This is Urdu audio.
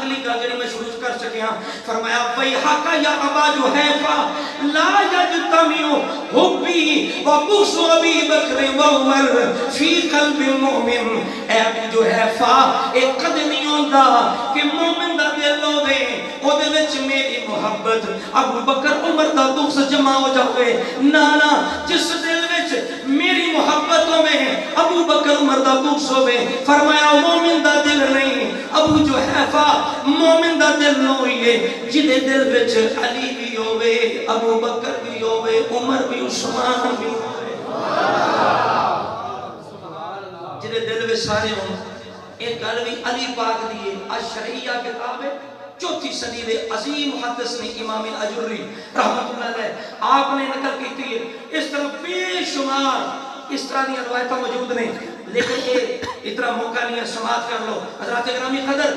اگلی گل جڑی میں شروع کر سکیا فرمایا ویحک یا ابا جحیفہ لا یجتمع حبی و بغض ابی بکر و عمر فی قلب مومن. اے ابو جحیفہ ایک قد نہیں ہوندا کہ مومن دا دل ہوے او دے وچ میری محبت ابو بکر عمر دا بغض جمع ہو جاوے. نا جس دل وچ میری محبت ہوے ابو بکر عمر دا بغض ہوے فرمایا مومن دا دل نہیں. ابو جحیفہ مومن دا دل نہ ہوئے جدے دل وچ علی بھی ہوے ابو بکر بھی ہوے عمر بھی عثمان بھی ہوے جدے دل وچ سارے ہون. ایک گل بھی علی پاک دی الشریعہ کتاب ہے 4 صدی دے عظیم محدث نے امام الاجری رحمت اللہ علیہ آپ نے نقل کی ہے. اس طرح بے شمار اس طرح دی روایتیں موجود نے لیکن یہ اتنا موقع نہیں ہے. سماعت کر لو حضرات گرامی قدر.